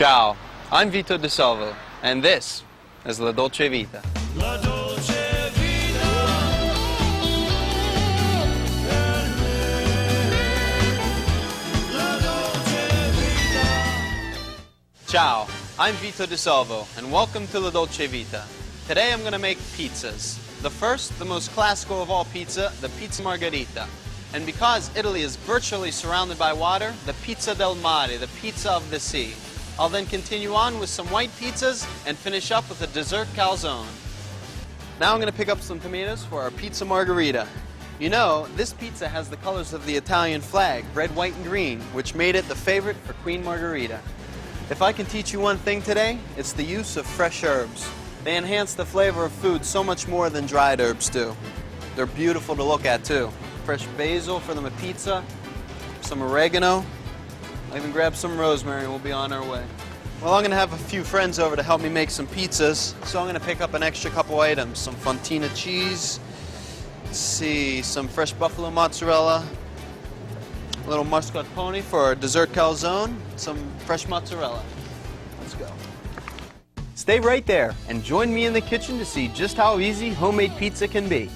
Ciao, I'm Vito De Salvo, and this is La Dolce Vita. La Dolce Vita. La Dolce Vita. Ciao, I'm Vito De Salvo, and welcome to La Dolce Vita. Today I'm going to make pizzas. The first, the most classical of all pizza, the pizza margherita. And because Italy is virtually surrounded by water, the pizza del mare, the pizza of the sea. I'll then continue on with some white pizzas and finish up with a dessert calzone. Now I'm going to pick up some tomatoes for our pizza margherita. You know, this pizza has the colors of the Italian flag, red, white, and green, which made it the favorite for Queen Margherita. If I can teach you one thing today, it's the use of fresh herbs. They enhance the flavor of food so much more than dried herbs do. They're beautiful to look at too. Fresh basil for the pizza, some oregano. I'll even grab some rosemary and we'll be on our way. Well, I'm going to have a few friends over to help me make some pizzas, so I'm going to pick up an extra couple items. Some fontina cheese, let's see, some fresh buffalo mozzarella, a little mascarpone for our dessert calzone, some fresh mozzarella. Let's go. Stay right there and join me in the kitchen to see just how easy homemade pizza can be.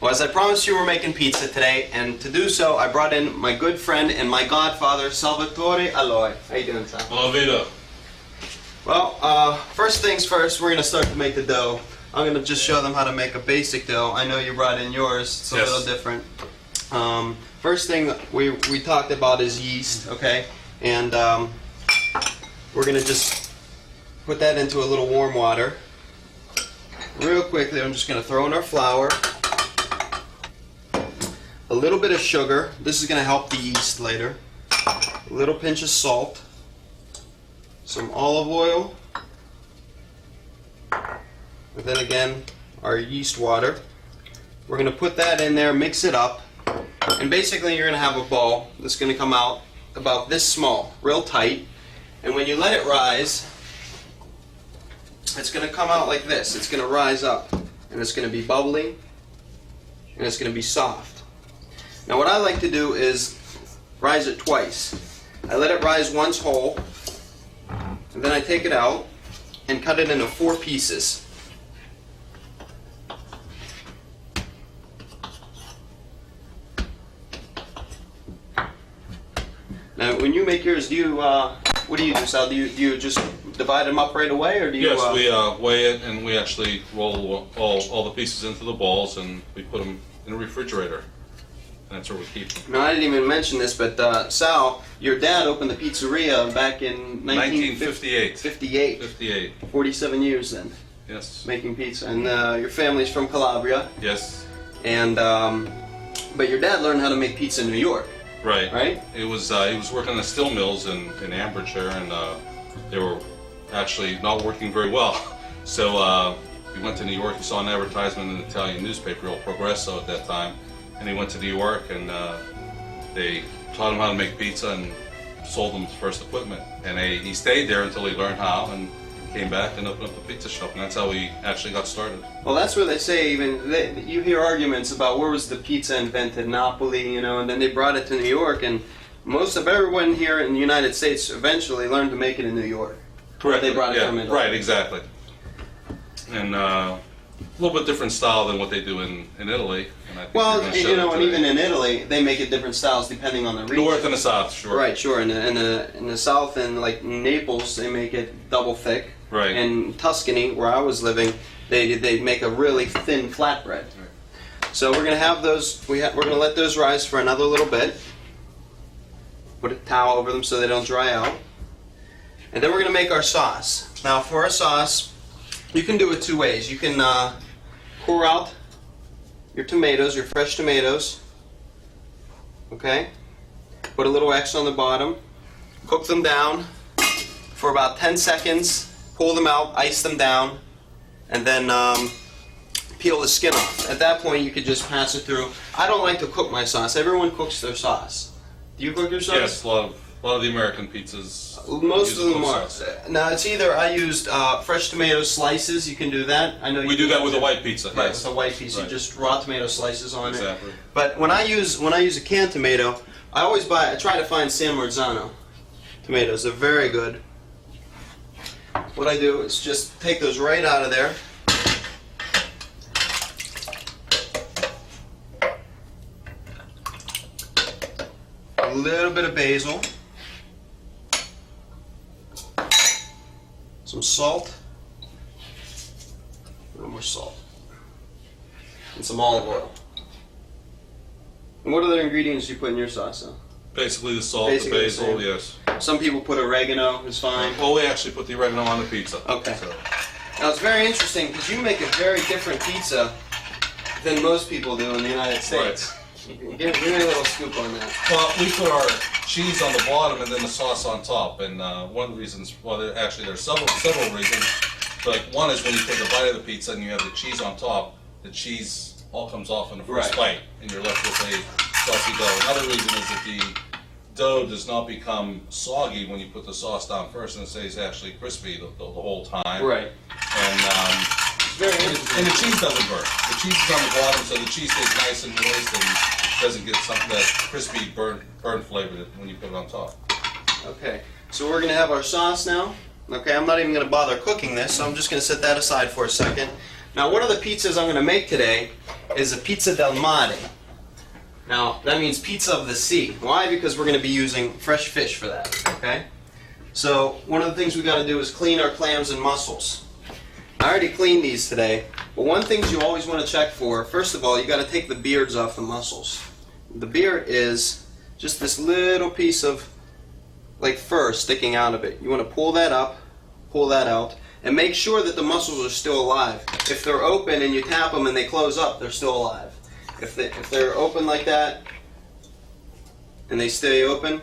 Well, as I promised you, we're making pizza today, and to do so, I brought in my good friend and my godfather, Salvatore Aloi. How you doing, Sal? Hello, Vito. Well, first things first, we're going to start to make the dough. I'm going to just show them how to make a basic dough. I know you brought in yours. It's a little different. First thing we talked about is yeast, okay? And we're going to just put that into a little warm water. Real quickly, I'm just going to throw in our flour. A little bit of sugar. This is going to help the yeast later. A little pinch of salt. Some olive oil. And then again, our yeast water. We're going to put that in there, mix it up. And basically you're going to have a ball that's going to come out about this small, real tight. And when you let it rise, it's going to come out like this. It's going to rise up. And it's going to be bubbly. And it's going to be soft. Now what I like to do is rise it twice. I let it rise once whole, and then I take it out and cut it into 4 pieces. Now when you make yours, do you, what do you do, Sal? Do you just divide them up right away, or do you? Yes, we weigh it and we actually roll all the pieces into the balls and we put them in a refrigerator. That's where we keep them. No, I didn't even mention this, but Sal, your dad opened the pizzeria back in 1958. 58. 47 years then. Yes. Making pizza, and your family's from Calabria. Yes. And but your dad learned how to make pizza in New York. Right. Right. It was he was working on the steel mills in Ambershire, and they were actually not working very well. So he went to New York. He saw an advertisement in an Italian newspaper, Il Progresso, at that time. And he went to New York, and they taught him how to make pizza and sold him his first equipment. And he stayed there until he learned how, and came back and opened up the pizza shop. And that's how he actually got started. Well, that's where they say you hear arguments about where was the pizza invented, Napoli, you know, and then they brought it to New York. And most of everyone here in the United States eventually learned to make it in New York. Correct. They brought it from Italy. Right, exactly. And a little bit different style than what they do in Italy. And I think well, you know, and even in Italy, they make it different styles depending on the region. North and the south, sure. Right, sure. In the south, and like Naples, they make it double thick. Right. And Tuscany, where I was living, they make a really thin flatbread. Right. So we're gonna have those. We're gonna let those rise for another little bit. Put a towel over them so they don't dry out. And then we're gonna make our sauce. Now, for our sauce, you can do it 2 ways. You can pour out your tomatoes, your fresh tomatoes, okay? Put a little X on the bottom, cook them down for about 10 seconds, pull them out, ice them down, and then peel the skin off. At that point, you could just pass it through. I don't like to cook my sauce. Everyone cooks their sauce. Do you cook your sauce? Yes, a lot of A lot of the American pizzas. Most use of them a are. sauce. Now it's either I used fresh tomato slices. You can do that. I know We do that with a white pizza. Right, Yes. with a white pizza, Right. just raw tomato slices on Exactly. it. But when I use a canned tomato, I try to find San Marzano tomatoes. They're very good. What I do is just take those right out of there. A little bit of basil. Some salt. A little more salt. And some olive oil. And what other ingredients do you put in your sauce, though? Basically the salt, Basically the the basil, same. yes. Some people put oregano, it's fine. Well, we actually put the oregano on the pizza. Okay. So, Now it's very interesting because you make a very different pizza than most people do in the United States. Give me a little scoop on that. well, we put our cheese on the bottom and then the sauce on top. And one of the reasons, well, there's several reasons. Like one is when you take a bite of the pizza and you have the cheese on top, the cheese all comes off in the first Right. bite, and you're left with a saucy dough. Another reason is that the dough does not become soggy when you put the sauce down first, and it stays actually crispy the whole time. Right. And It's very interesting. and the cheese doesn't burn. The cheese is on the bottom, so the cheese stays nice and moist and doesn't get something that crispy burnt flavor when you put it on top. Okay, so we're gonna have our sauce now. Okay, I'm not even gonna bother cooking this, so I'm just gonna set that aside for a second. Now, one of the pizzas I'm gonna make today is a pizza del mare. Now, that means pizza of the sea. Why? Because we're gonna be using fresh fish for that, okay? So, one of the things we gotta do is clean our clams and mussels. I already cleaned these today, but one thing you always wanna check for, first of all, you gotta take the beards off the mussels. The beard is just this little piece of like fur sticking out of it. You want to pull that up, pull that out, and make sure that the mussels are still alive. If they're open and you tap them and they close up, they're still alive. If they're open like that and they stay open,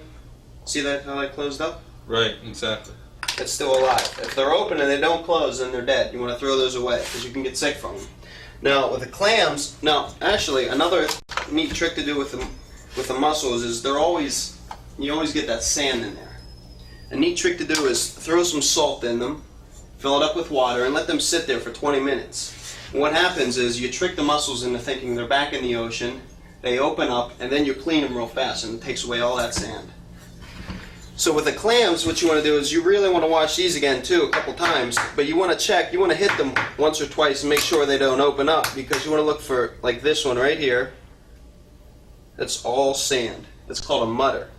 see that how that closed up? Right, exactly. It's still alive. If they're open and they don't close, then they're dead. You want to throw those away because you can get sick from them. Now with the clams, actually another neat trick to do with the mussels is you always get that sand in there. A neat trick to do is throw some salt in them, fill it up with water, and let them sit there for 20 minutes. And what happens is you trick the mussels into thinking they're back in the ocean, they open up, and then you clean them real fast, and it takes away all that sand. So with the clams, what you want to do is you really want to wash these again too a couple times, but you want to check, you want to hit them once or twice and make sure they don't open up, because you want to look for, like this one right here, that's all sand. It's called a mudder.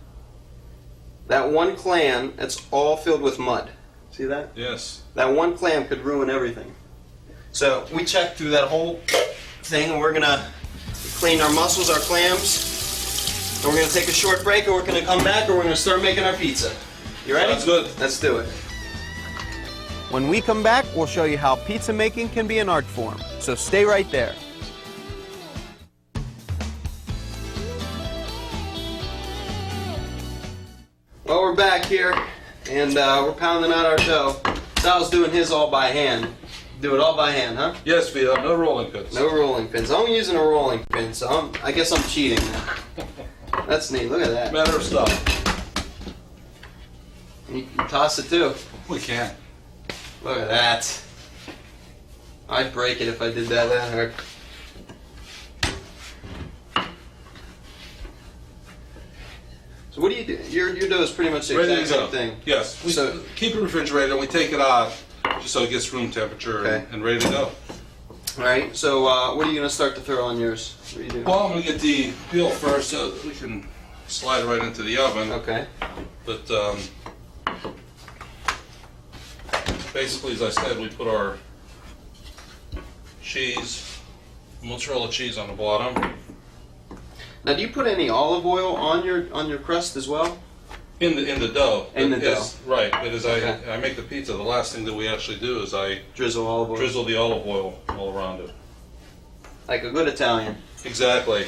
That one clam, it's all filled with mud. See that? Yes. That one clam could ruin everything. So we checked through that whole thing, and we're gonna clean our mussels, our clams, and we're gonna take a short break, and we're gonna come back, and we're gonna start making our pizza. You ready? That's good. Let's do it. When we come back, we'll show you how pizza making can be an art form. So stay right there. Well, we're back here, and we're pounding out our dough. Sal's doing his all by hand. Do it all by hand, huh? Yes, Vito, no rolling pins. No rolling pins. I'm using a rolling pin, so I guess I'm cheating now. That's neat. Look at that. Matter of stuff. You can toss it too. We can. Look at that. I'd break it if I did that hard. So what do you do? Your dough is pretty much the Ready to exact go. same thing. Yes. We So- keep it refrigerated and we take it out just so it gets room temperature Okay. and ready to go. All right. So what are you gonna start to throw on yours? What do you do? Well, I'm going to get the peel first so that we can slide it right into the oven. Okay. But basically, as I said, we put our cheese, mozzarella cheese on the bottom. Now, do you put any olive oil on your crust as well? In the dough. In the Yes, right. But as Okay. I make the pizza, the last thing that we actually do is I Drizzle olive oil. drizzle the olive oil all around it. Like a good Italian. Exactly.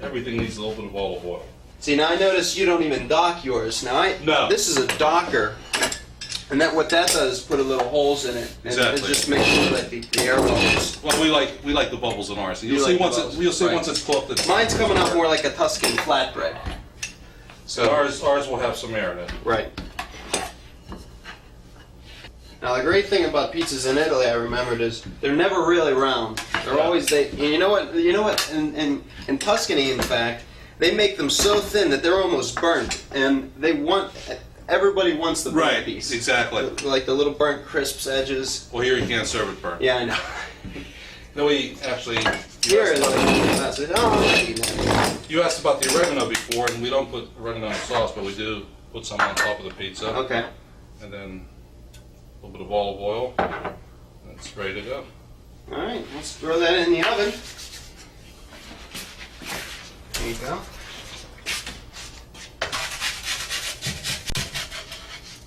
Everything needs a little bit of olive oil. See, now I notice you don't even dock yours. Now No. this is a docker, and what that does is put a little holes in it, and it Exactly. just makes sure that the air bubbles. Well, we like the bubbles in ours. You You'll see like the once bubbles, you'll see right. once it's cooked. Mine's coming out more like a Tuscan flatbread. So ours will have some air in it. Right. Now the great thing about pizzas in Italy, I remembered, is they're never really round. They're always you know what? In Tuscany, in fact, they make them so thin that they're almost burnt, and everybody wants the burnt piece. Exactly. Like the little burnt crisps edges. Well, here you can't serve it burnt. Yeah, I know. No, we actually. Here, that's it. Oh, You asked about the oregano before, and we don't put oregano in sauce, but we do put some on top of the pizza. okay. And then a little bit of olive oil, and it's ready to go. All right, let's throw that in the oven. There you go.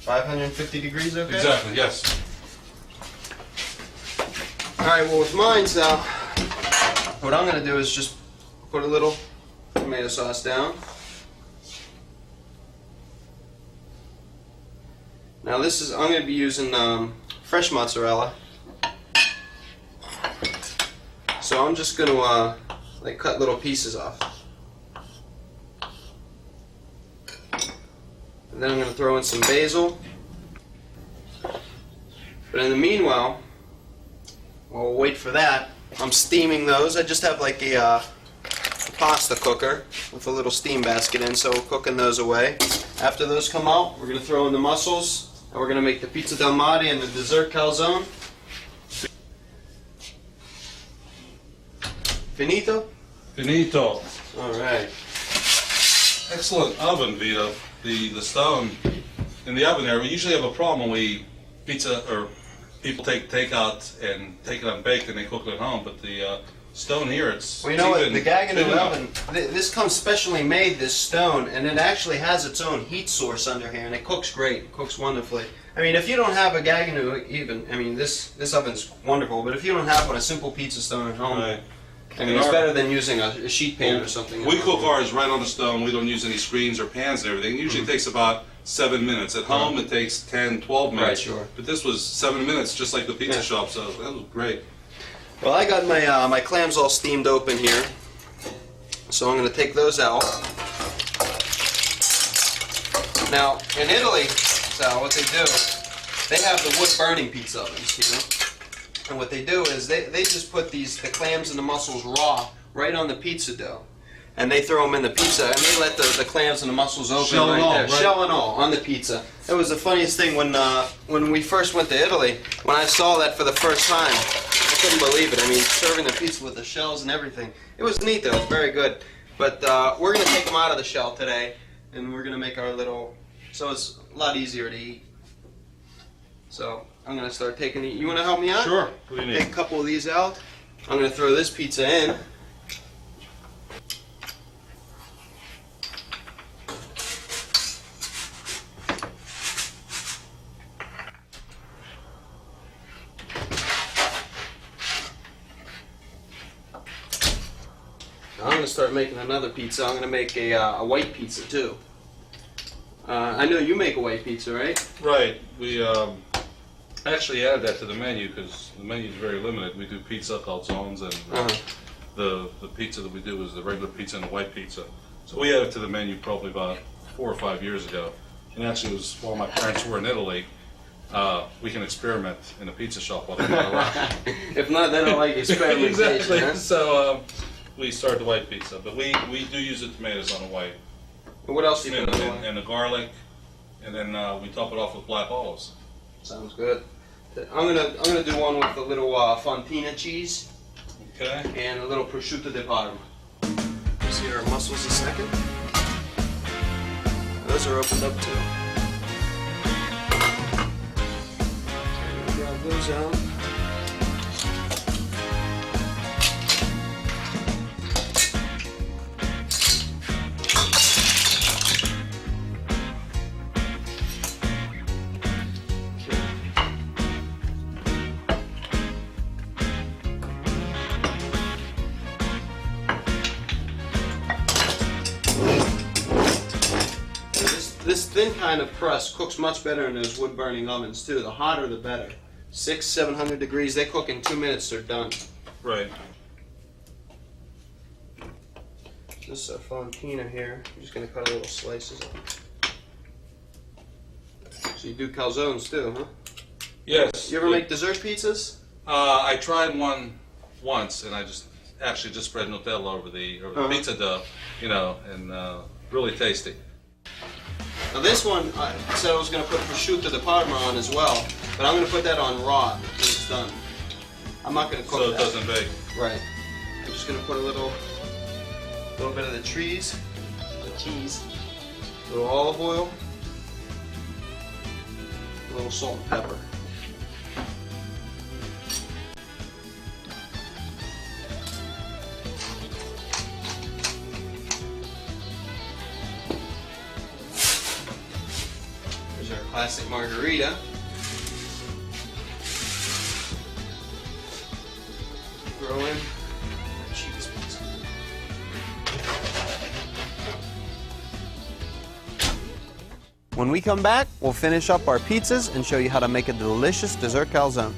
550 degrees, okay? Exactly, yes. All right, well with mine, so what I'm gonna do is just put a little tomato sauce down. Now I'm gonna be using fresh mozzarella. So I'm just gonna like cut little pieces off. And then I'm gonna throw in some basil. But in the meanwhile, while we'll wait for that, I'm steaming those. I just have like a pasta cooker with a little steam basket in, so we're cooking those away. After those come out, we're going to throw in the mussels, and we're going to make the pizza del mare and the dessert calzone. Finito? Finito. All right. Excellent oven, Vito. The stone in the oven there, we usually have a problem when people take takeout and take it unbaked and they cook it at home, but the stone here, it's Well, you know what? even The Gaggenau big enough. oven, this comes specially made, this stone, and it actually has its own heat source under here, and it cooks great. It cooks wonderfully. I mean, if you don't have a Gaggenau, even, I mean, this oven's wonderful, but if you don't have one, a simple pizza stone at home, Right. I mean, it's better than using a sheet pan or something. We cook ours right on the stone. We don't use any screens or pans and everything. It usually takes about 7 minutes. At home, it takes 10, 12 minutes. Right, sure. But this was 7 minutes, just like the pizza Yeah. shop, so that was great. Well, I got my clams all steamed open here, so I'm going to take those out. Now, in Italy, Sal, what they do, they have the wood-burning pizza ovens, you know? And what they do is they just put the clams and the mussels raw right on the pizza dough. And they throw them in the pizza, and they let the clams and the mussels open Shell and right all, there. right? Shell and all, on the pizza. It was the funniest thing when we first went to Italy, when I saw that for the first time. I couldn't believe it. I mean, serving the pizza with the shells and everything. It was neat, though. It was very good. But we're going to take them out of the shell today, and we're going to make our little... So it's a lot easier to eat. So I'm going to start taking... You want to help me out? Sure. What do you Take a need? couple of these out. I'm going to throw this pizza in. I'm going to start making another pizza. I'm going to make a white pizza too. I know you make a white pizza, right? Right. We actually added that to the menu because the menu is very limited. We do pizza, calzones, and the pizza that we do is the regular pizza and the white pizza. So we added it to the menu probably about 4 or 5 years ago. And actually it was while my parents were in Italy. We can experiment in a pizza shop while they're not around. If not, they don't like experimentation. Exactly. Huh? So we started the white pizza, but we do use the tomatoes on the white, And what else do you and, put on it? and the garlic, and then we top it off with black olives. Sounds good. I'm gonna do one with a little fontina cheese Okay. and a little prosciutto di Parma. See our mussels a second. Those are opened up too. Okay, grab those out. This thin kind of crust cooks much better in those wood-burning ovens too. The hotter, the better. 600-700 degrees. They cook in 2 minutes. They're done. Right. this fontina here. I'm just gonna cut little slices of it. So you do calzones too, huh? Yes. You ever make dessert pizzas? I tried one once, and I just spread Nutella over the pizza dough, you know, and really tasty. Now this one, I said I was going to put prosciutto di Parma on as well, but I'm going to put that on raw when it's done. I'm not going to cook So that. it doesn't bake. Right. I'm just going to put a little bit of the cheese, a little olive oil, a little salt and pepper. There's our classic margarita. Throw in cheese pizza. When we come back, we'll finish up our pizzas and show you how to make a delicious dessert calzone.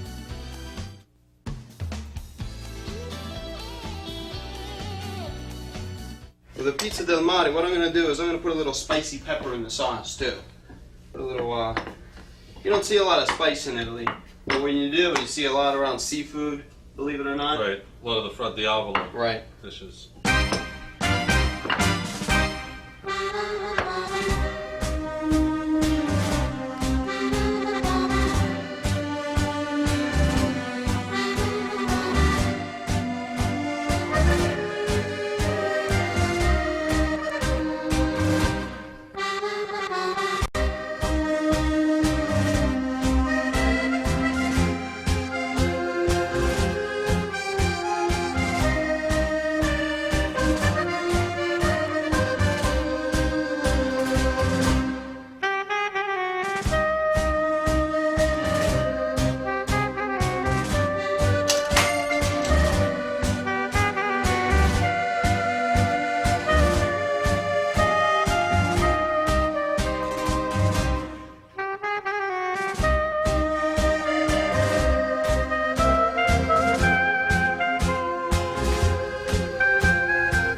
For the pizza del mare, what I'm going to do is I'm going to put a little spicy pepper in the sauce too. Put a little, you don't see a lot of spice in Italy, but when you do, you see a lot around seafood, believe it or not. Right. A lot of the front diavolo dishes.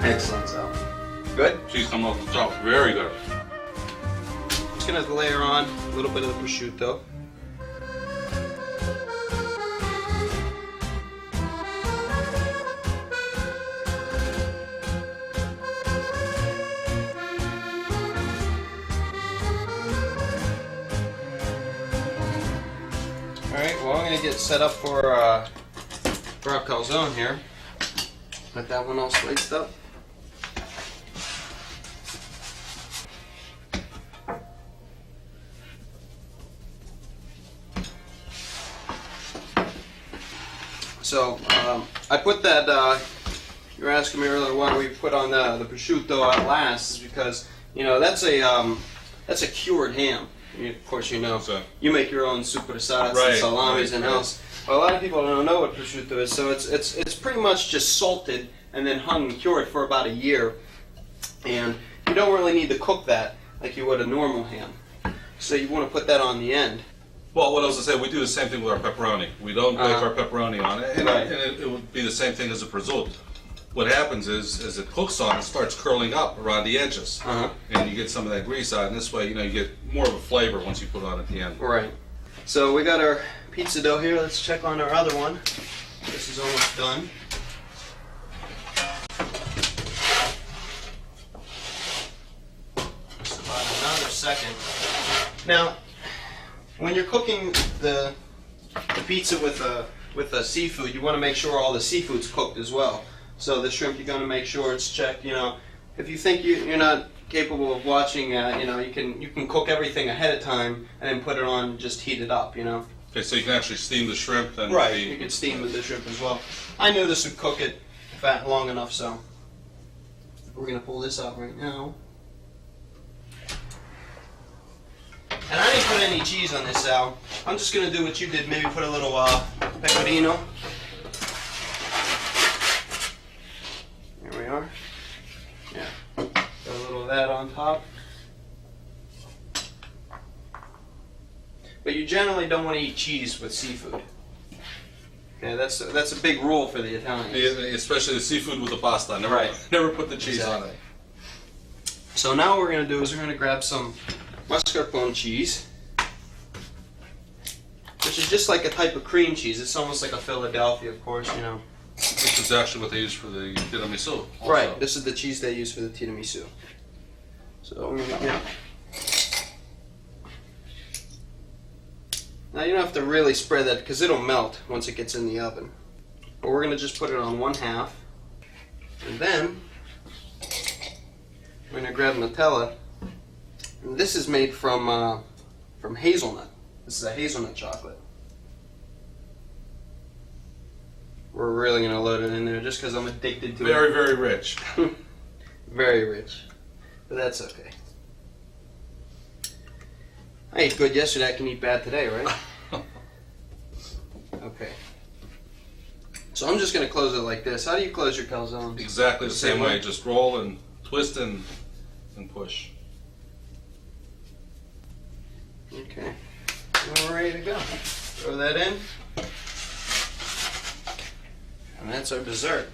Excellent, so. Good? Cheese coming off the top. Very good. Just gonna layer on a little bit of the prosciutto. Alright, well I'm gonna get set up for our calzone here. Got that one all sliced up. So I put that. You were asking me earlier why we put on the prosciutto at last, is because that's a cured ham. Of course, you make your own supersazz and salamis in house. Well, a lot of people don't know what prosciutto is, so it's pretty much just salted and then hung and cured for about a year, and you don't really need to cook that like you would a normal ham. So you want to put that on the end. Well, what I was going to say, we do the same thing with our pepperoni. We don't bake our pepperoni on it, and, it would be the same thing as a prosciutto. What happens is, as it cooks on, it starts curling up around the edges, and you get some of that grease out, and this way, you get more of a flavor once you put it on at the end. Right. So we got our pizza dough here. Let's check on our other one. This is almost done. Just about another second. Now, when you're cooking the pizza with a seafood, you want to make sure all the seafood's cooked as well. So the shrimp, you're going to make sure it's checked. If you think you're not capable of watching, you can cook everything ahead of time and then put it on and just heat it up. Okay, so you can actually steam the shrimp and You can steam the shrimp as well. I knew this would cook it long enough, so we're going to pull this out right now. And I didn't put any cheese on this, Al. I'm just going to do what you did, maybe put a little pecorino. Here we are. Yeah. Put a little of that on top. But you generally don't want to eat cheese with seafood. Okay, that's a big rule for the Italians. especially the seafood with the pasta. Never put the cheese on it. So now what we're going to do is we're going to grab some mascarpone cheese, which is just like a type of cream cheese. It's almost like a Philadelphia, of course, you know. Which is actually what they use for the tiramisu. Also. Right, this is the cheese they use for the tiramisu. So I'm going to get... Now you don't have to really spread that because it'll melt once it gets in the oven. But we're going to just put it on 1/2. And then we're going to grab Nutella. And this is made from hazelnut. This is a hazelnut chocolate. We're really going to load it in there just because I'm addicted to it. Very, very rich. Very rich. But that's okay. I ate good yesterday, I can eat bad today, right? Okay. So I'm just going to close it like this. How do you close your calzones? Exactly the same way. Just roll and twist and push. Okay. We're ready to go. Throw that in. And that's our dessert.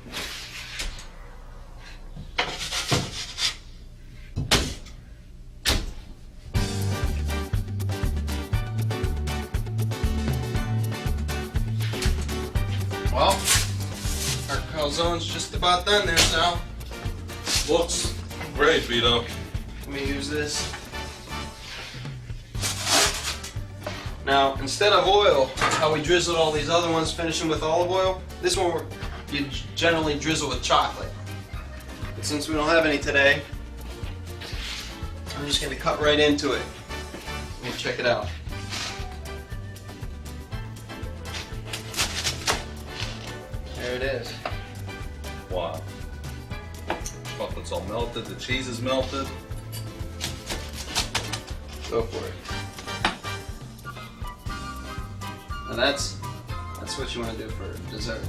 Well, our calzone's just about done there, Sal. Looks great, Vito. Let me use this. Now, instead of oil, how we drizzled all these other ones, finishing with olive oil, this one you generally drizzle with chocolate. But since we don't have any today, I'm just going to cut right into it. Let me check it out. There it is. Wow. Chocolate's all melted. The cheese is melted. Go for it. Now that's what you want to do for dessert.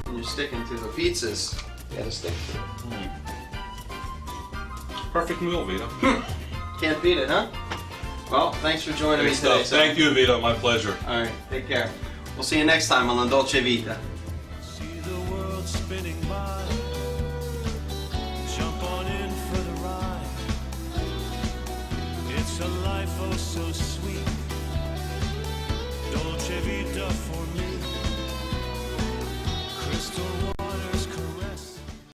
When you're sticking to the pizzas, you gotta stick to it. Perfect meal, Vito. Can't beat it, huh? Well, thanks for joining me Great today. stuff. Sal. Thank you, Vito. My pleasure. All right, take care. We'll see you next time on La Dolce Vita. See the world spinning by. Jump on in for the ride. It's a life oh so sweet. Dolce Vita for